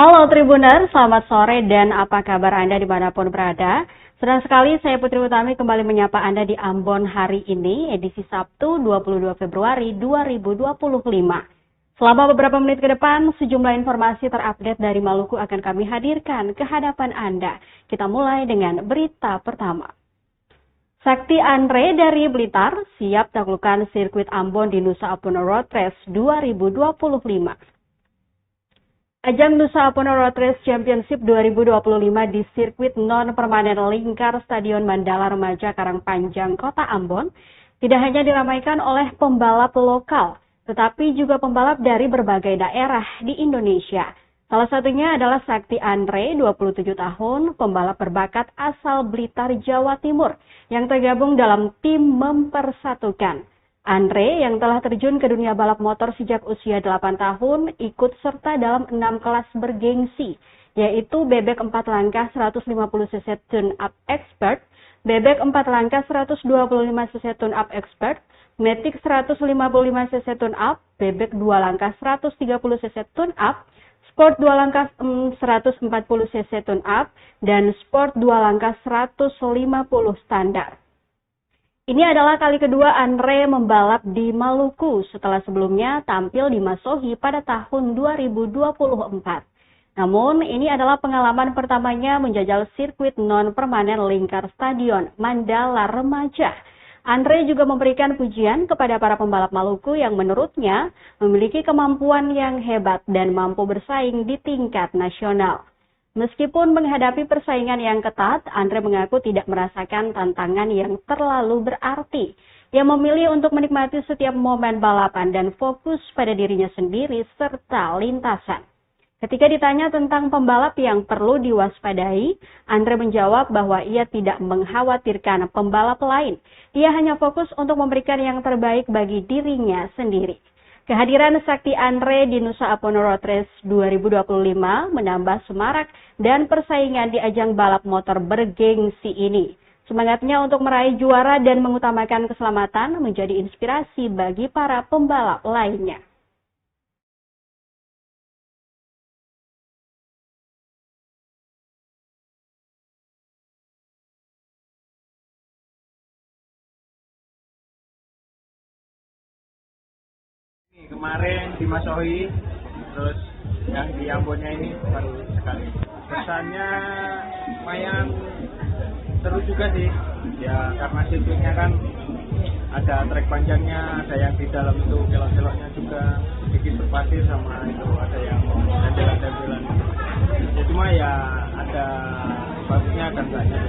Halo Tribuner, selamat sore dan apa kabar Anda dimanapun berada. Senang sekali saya Putri Utami kembali menyapa Anda di Ambon hari ini, edisi Sabtu 22 Februari 2025. Selama beberapa menit ke depan, sejumlah informasi terupdate dari Maluku akan kami hadirkan ke hadapan Anda. Kita mulai dengan berita pertama. Sakti Andre dari Blitar siap taklukkan sirkuit Ambon di Nusa Apono Road Race 2025. Ajang Nusa Apono Road Race Championship 2025 di sirkuit non-permanen lingkar Stadion Mandala Remaja Karangpanjang, Kota Ambon, tidak hanya diramaikan oleh pembalap lokal, tetapi juga pembalap dari berbagai daerah di Indonesia. Salah satunya adalah Sakti Andre, 27 tahun, pembalap berbakat asal Blitar, Jawa Timur, yang tergabung dalam tim Mempersatukan. Andre yang telah terjun ke dunia balap motor sejak usia 8 tahun ikut serta dalam 6 kelas bergengsi, yaitu bebek 4 langkah 150cc tune-up expert, bebek 4 langkah 125cc tune-up expert, matic 155cc tune-up, bebek 2 langkah 130cc tune-up, sport 2 langkah 140cc tune-up, dan sport 2 langkah 150 standar. Ini adalah kali kedua Andre membalap di Maluku setelah sebelumnya tampil di Masohi pada tahun 2024. Namun, ini adalah pengalaman pertamanya menjajal sirkuit non-permanen lingkar Stadion Mandala Remaja. Andre juga memberikan pujian kepada para pembalap Maluku yang menurutnya memiliki kemampuan yang hebat dan mampu bersaing di tingkat nasional. Meskipun menghadapi persaingan yang ketat, Andre mengaku tidak merasakan tantangan yang terlalu berarti. Ia memilih untuk menikmati setiap momen balapan dan fokus pada dirinya sendiri serta lintasan. Ketika ditanya tentang pembalap yang perlu diwaspadai, Andre menjawab bahwa ia tidak mengkhawatirkan pembalap lain. Ia hanya fokus untuk memberikan yang terbaik bagi dirinya sendiri. Kehadiran Sakti Andre di Nusa Apono Road Race 2025 menambah semarak dan persaingan di ajang balap motor bergengsi ini. Semangatnya untuk meraih juara dan mengutamakan keselamatan menjadi inspirasi bagi para pembalap lainnya. Kemarin di Masohi, terus yang di Ambonnya ini baru sekali. Kesannya lumayan seru juga sih, ya karena sirkuitnya kan ada trek panjangnya, ada yang di dalam itu kelok-keloknya juga sedikit berpasir sama itu ada yang jalan-jalan. Ya cuma ya ada bagusnya dan enggaknya.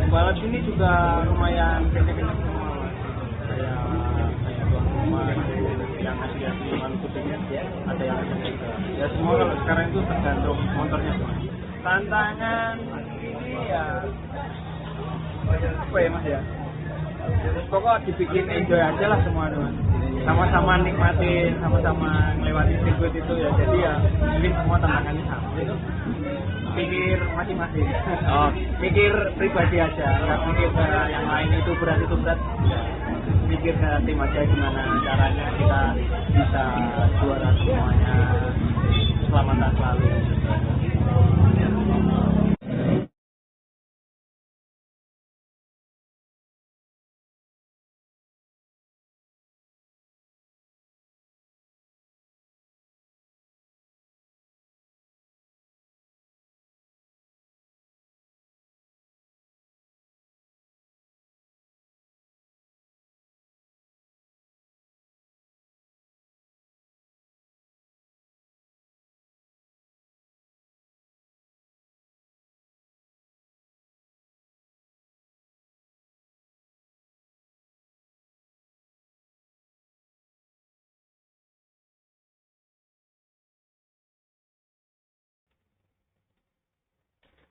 Balap sini juga lumayan kenceng-kenceng semua, kayak tuan-tuan yang asli Maluku ini ada yang juga. Ya semua kalau sekarang itu tergantung motornya semua. Tantangan ini ya apa ya mas ya? Pokoknya dibikin enjoy aja lah semua teman. Sama-sama nikmatin, sama-sama melewati sirkuit itu ya. Jadi ya ini semua tantangannya sama. Itu pikir masing-masing. Oh, pikir pribadi aja. Nggak pikir yang lain itu berat. Pikir ke tim aja gimana caranya kita bisa juara semuanya, keselamatan selalu.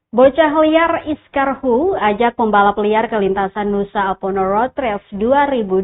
Bocah liar Iskarhu ajak pembalap liar ke lintasan Nusa Apono Road Race 2025.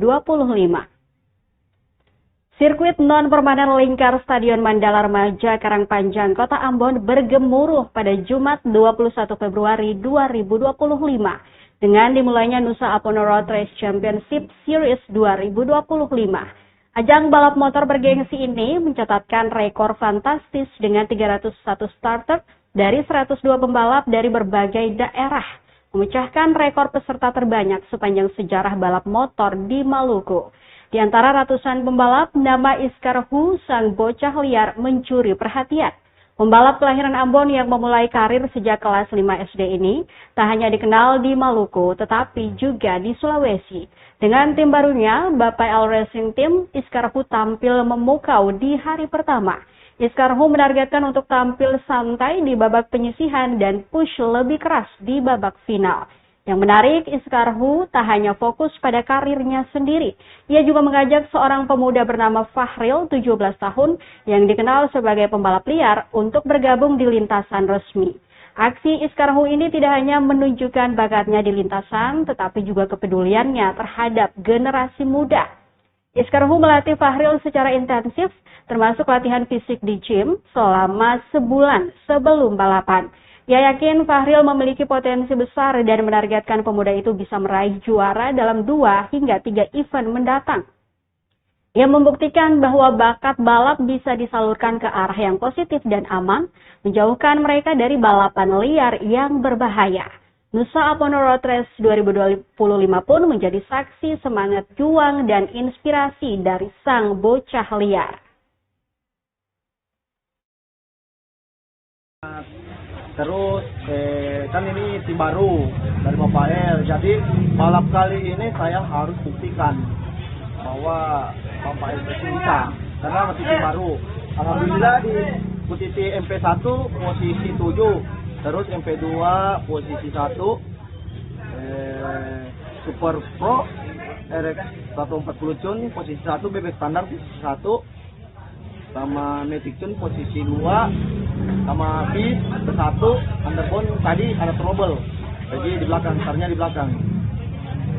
Sirkuit non-permanen lingkar Stadion Mandala Remaja Karangpanjang, Kota Ambon bergemuruh pada Jumat 21 Februari 2025 dengan dimulainya Nusa Apono Road Race Championship Series 2025. Ajang balap motor bergengsi ini mencatatkan rekor fantastis dengan 301 starter dari 102 pembalap dari berbagai daerah, memecahkan rekor peserta terbanyak sepanjang sejarah balap motor di Maluku. Di antara ratusan pembalap, nama Iskar Hu, sang bocah liar, mencuri perhatian. Pembalap kelahiran Ambon yang memulai karir sejak kelas 5 SD ini tak hanya dikenal di Maluku, tetapi juga di Sulawesi. Dengan tim barunya, Bapai Racing Team, Iskar Hu tampil memukau di hari pertama. Iskar Hu menargetkan untuk tampil santai di babak penyisihan dan push lebih keras di babak final. Yang menarik, Iskar Hu tak hanya fokus pada karirnya sendiri. Ia juga mengajak seorang pemuda bernama Fahril, 17 tahun, yang dikenal sebagai pembalap liar, untuk bergabung di lintasan resmi. Aksi Iskar Hu ini tidak hanya menunjukkan bakatnya di lintasan, tetapi juga kepeduliannya terhadap generasi muda. Iskar Hu melatih Fahril secara intensif, termasuk latihan fisik di gym selama sebulan sebelum balapan. Ia yakin Fahril memiliki potensi besar dan menargetkan pemuda itu bisa meraih juara dalam 2 hingga 3 event mendatang. Ia membuktikan bahwa bakat balap bisa disalurkan ke arah yang positif dan aman, menjauhkan mereka dari balapan liar yang berbahaya. Nusa Apono Road Race 2025 pun menjadi saksi semangat juang dan inspirasi dari sang bocah liar. Terus kan ini tim baru dari Bapak El, jadi balap kali ini saya harus buktikan bahwa Bapak El bisa, karena masih tim baru. Alhamdulillah di posisi MP1 posisi 7, terus MP2 posisi 1, Super Pro RX 140 Tun posisi 1, bebek standar posisi 1, sama Matic Tun posisi 2, sama bis bersatu. Underbone tadi ada trouble, jadi di belakang, startnya di belakang.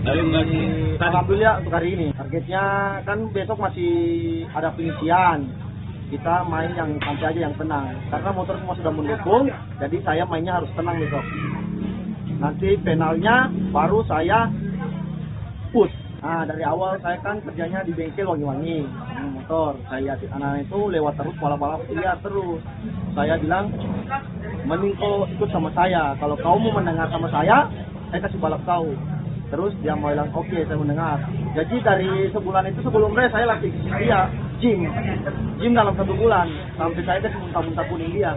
Alhamdulillah untuk hari ini targetnya kan besok masih ada penyisian, kita main yang santai aja, yang tenang, karena motor semua sudah mendukung, jadi saya mainnya harus tenang besok. Nanti penalnya baru saya push. Nah, dari awal saya kan kerjanya di bengkel wangi-wangi motor. Saya anak itu lewat terus balap-balap liar terus. Saya bilang, mending kau ikut sama saya. Kalau kau mau mendengar sama saya kasih balap kau. Terus dia mau bilang, oke, saya mendengar. Jadi dari sebulan itu sebelum race saya latih dia gym dalam 1 bulan sampai saya kasih muntah-muntah kuning dia.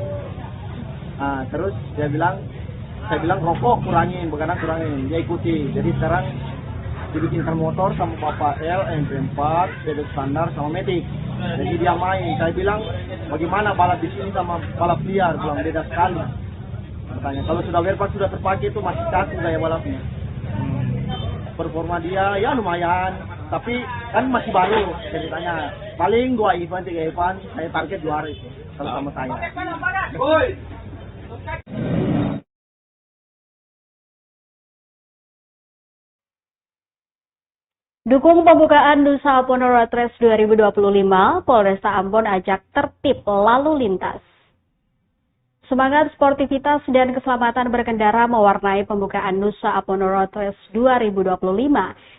Nah, terus saya bilang rokok kurangin, begadang kurangin. Dia ikuti. Jadi sekarang dibikinkan motor sama Bapak L, MP4, bebek standar sama Matic. Jadi dia main. Saya bilang, bagaimana balap di sini sama balap liar? Bilang beda sekali. Katanya kalau sudah berpas sudah terpakai itu masih kaku gaya balapnya. Performa dia ya lumayan, tapi kan masih baru. Ceritanya paling 2 event, 3 event, saya target juara itu kalau sama saya. Dukung pembukaan Nusa Apono Road Race 2025, Polresta Ambon ajak tertib lalu lintas. Semangat sportivitas dan keselamatan berkendara mewarnai pembukaan Nusa Apono Road Race 2025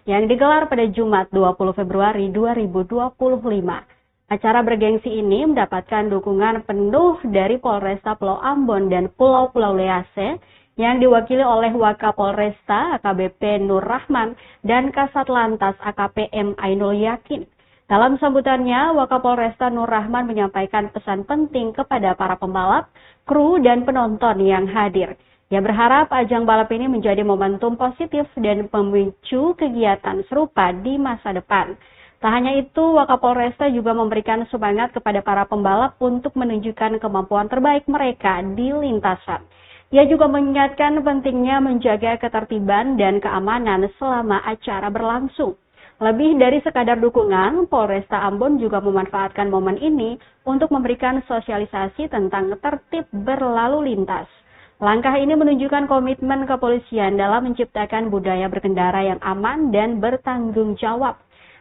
yang digelar pada Jumat 20 Februari 2025. Acara bergengsi ini mendapatkan dukungan penuh dari Polresta Pulau Ambon dan Pulau-Pulau Lease, yang diwakili oleh Wakapolresta AKBP Nur Rahman dan Kasat Lantas AKP M Ainul Yakin. Dalam sambutannya, Wakapolresta Nur Rahman menyampaikan pesan penting kepada para pembalap, kru, dan penonton yang hadir. Ia berharap ajang balap ini menjadi momentum positif dan pemicu kegiatan serupa di masa depan. Tak hanya itu, Wakapolresta juga memberikan semangat kepada para pembalap untuk menunjukkan kemampuan terbaik mereka di lintasan. Ia juga mengingatkan pentingnya menjaga ketertiban dan keamanan selama acara berlangsung. Lebih dari sekadar dukungan, Polresta Ambon juga memanfaatkan momen ini untuk memberikan sosialisasi tentang tertib berlalu lintas. Langkah ini menunjukkan komitmen kepolisian dalam menciptakan budaya berkendara yang aman dan bertanggung jawab.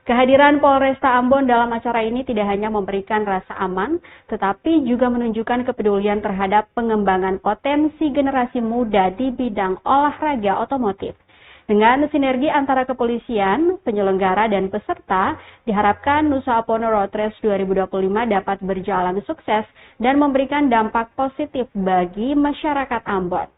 Kehadiran Polresta Ambon dalam acara ini tidak hanya memberikan rasa aman, tetapi juga menunjukkan kepedulian terhadap pengembangan potensi generasi muda di bidang olahraga otomotif. Dengan sinergi antara kepolisian, penyelenggara, dan peserta, Diharapkan Nusa Pesona Road Race 2025 dapat berjalan sukses dan memberikan dampak positif bagi masyarakat Ambon.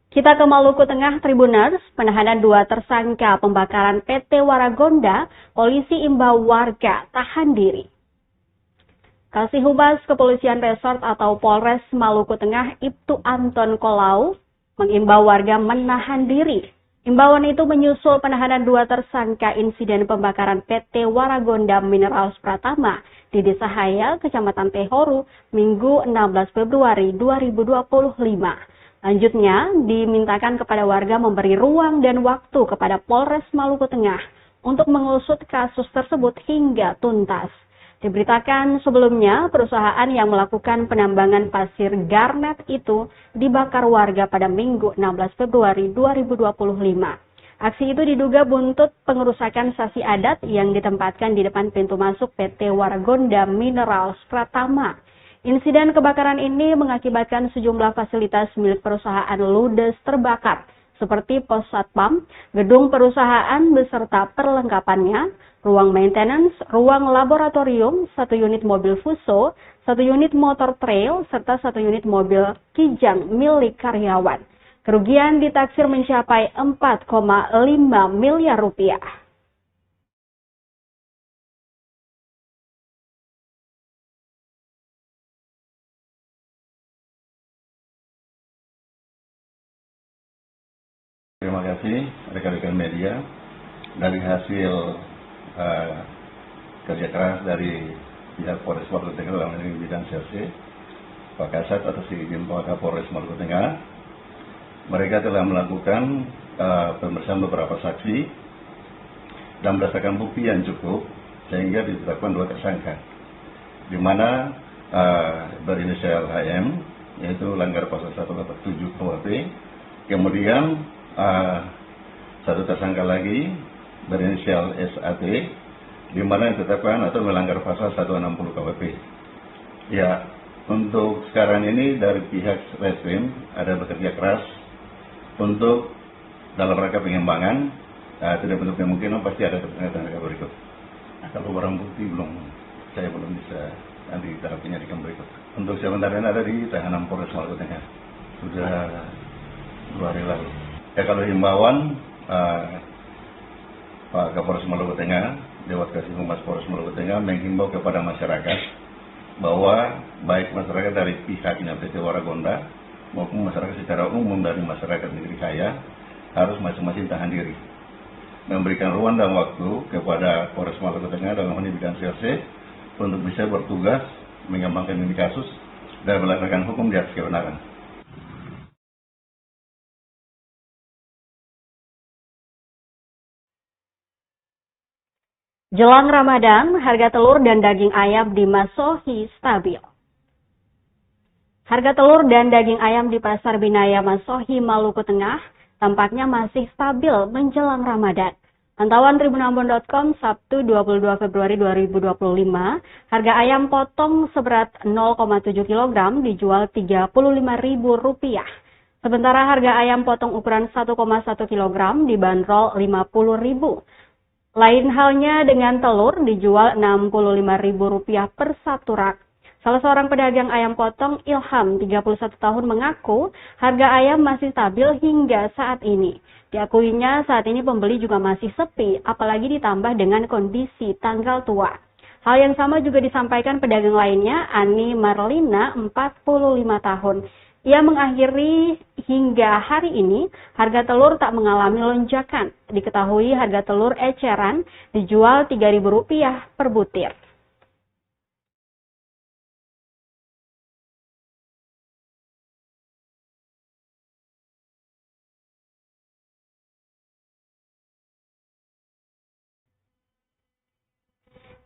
Kita ke Maluku Tengah, Tribuners. Penahanan 2 tersangka pembakaran PT Waragonda, polisi imbau warga tahan diri. Kasih Humas Kepolisian Resort atau Polres Maluku Tengah, Ibtu Anton Kolau, mengimbau warga menahan diri. Imbauan itu menyusul penahanan 2 tersangka insiden pembakaran PT Waragonda Minerals Pratama di Desa Hayal, Kecamatan Tehoru, Minggu 16 Februari 2025. Lanjutnya, dimintakan kepada warga memberi ruang dan waktu kepada Polres Maluku Tengah untuk mengusut kasus tersebut hingga tuntas. Diberitakan sebelumnya, perusahaan yang melakukan penambangan pasir garnet itu dibakar warga pada Minggu 16 Februari 2025. Aksi itu diduga buntut pengerusakan sasi adat yang ditempatkan di depan pintu masuk PT Waragonda Minerals Pratama. Insiden kebakaran ini mengakibatkan sejumlah fasilitas milik perusahaan ludes terbakar, seperti pos satpam, gedung perusahaan beserta perlengkapannya, ruang maintenance, ruang laboratorium, 1 unit mobil Fuso, 1 unit motor trail, serta 1 unit mobil Kijang milik karyawan. Kerugian ditaksir mencapai 4,5 miliar rupiah. Terima kasih rekan-rekan media. Dari hasil kerja keras dari pihak Polres Maluku Tengah dalam ini bidang CRC, Pak Kasat atas izin Pak Kapolres Maluku Tengah, mereka telah melakukan pemeriksaan beberapa saksi dan berdasarkan bukti yang cukup sehingga ditetapkan 2 tersangka, di mana berinisial HM, yaitu langgar pasal 187 KUHP, kemudian 1 tersangka lagi berinisial SAT, di mana ditetapkan atau melanggar pasal 160 KUHP. Ya, untuk sekarang ini dari pihak Reskrim ada bekerja keras untuk dalam rangka pengembangan. Tidak bentuk kemungkinan pasti ada tersangka berikut. Kalau barang bukti saya belum bisa nanti kita penyidikan berikut. Untuk sementara ini ada di tahanan Polres Maluku Tengah sudah 2 hari lalu. Ya, kalau himbauan Pak Kapolres Maluku Tengah, Dewan Kasih Humas Polres Maluku Tengah menghimbau kepada masyarakat bahwa baik masyarakat dari pihaknya PT Waragonda maupun masyarakat secara umum dari masyarakat negeri kaya harus masing-masing tahan diri, memberikan ruang dan waktu kepada Polres Maluku Tengah dalam hal ini bidang CRC untuk bisa bertugas mengembangkan ini kasus dan melakukan hukum di atas kebenaran. Jelang Ramadan, harga telur dan daging ayam di Masohi stabil. Harga telur dan daging ayam di Pasar Binaya Masohi, Maluku Tengah tampaknya masih stabil menjelang Ramadan. Pantauan tribunambon.com Sabtu 22 Februari 2025, harga ayam potong seberat 0,7 kg dijual Rp35.000. Sementara harga ayam potong ukuran 1,1 kg dibanderol Rp50.000. Lain halnya dengan telur dijual Rp65.000 per 1 rak. Salah seorang pedagang ayam potong, Ilham, 31 tahun, mengaku harga ayam masih stabil hingga saat ini. Diakuinya saat ini pembeli juga masih sepi, apalagi ditambah dengan kondisi tanggal tua. Hal yang sama juga disampaikan pedagang lainnya, Ani Marlina, 45 tahun. Ia mengakhiri hingga hari ini harga telur tak mengalami lonjakan. Diketahui harga telur eceran dijual Rp3.000 per butir.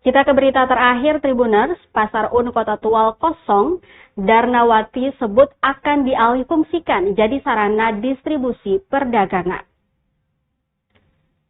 Kita ke berita terakhir, Tribuners. Pasar Un Kota Tual kosong, Darnawati sebut akan dialihfungsikan jadi sarana distribusi perdagangan.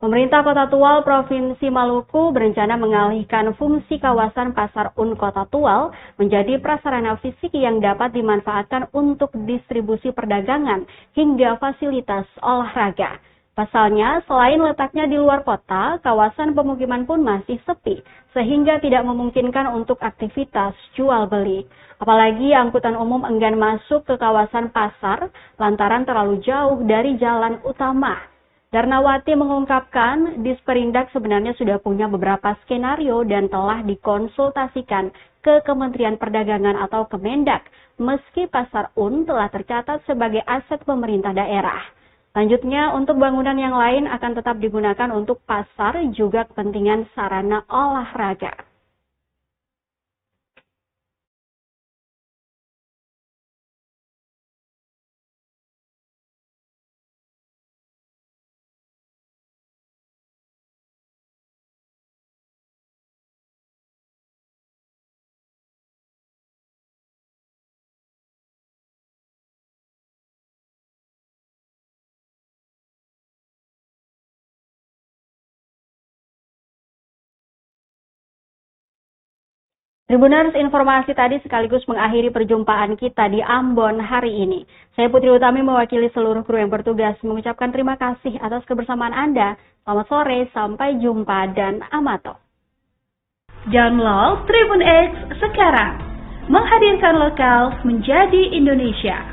Pemerintah Kota Tual Provinsi Maluku berencana mengalihkan fungsi kawasan Pasar Un Kota Tual menjadi prasarana fisik yang dapat dimanfaatkan untuk distribusi perdagangan hingga fasilitas olahraga. Pasalnya, selain letaknya di luar kota, kawasan pemukiman pun masih sepi, sehingga tidak memungkinkan untuk aktivitas jual beli. Apalagi angkutan umum enggan masuk ke kawasan pasar lantaran terlalu jauh dari jalan utama. Darnawati mengungkapkan, Disperindak sebenarnya sudah punya beberapa skenario dan telah dikonsultasikan ke Kementerian Perdagangan atau Kemendak, meski Pasar Un telah tercatat sebagai aset pemerintah daerah. Lanjutnya, untuk bangunan yang lain akan tetap digunakan untuk pasar juga kepentingan sarana olahraga. Tribuners, informasi tadi sekaligus mengakhiri perjumpaan kita di Ambon hari ini. Saya Putri Utami mewakili seluruh kru yang bertugas mengucapkan terima kasih atas kebersamaan Anda. Selamat sore, sampai jumpa dan amato. Download Tribun X sekarang, menghadirkan lokal menjadi Indonesia.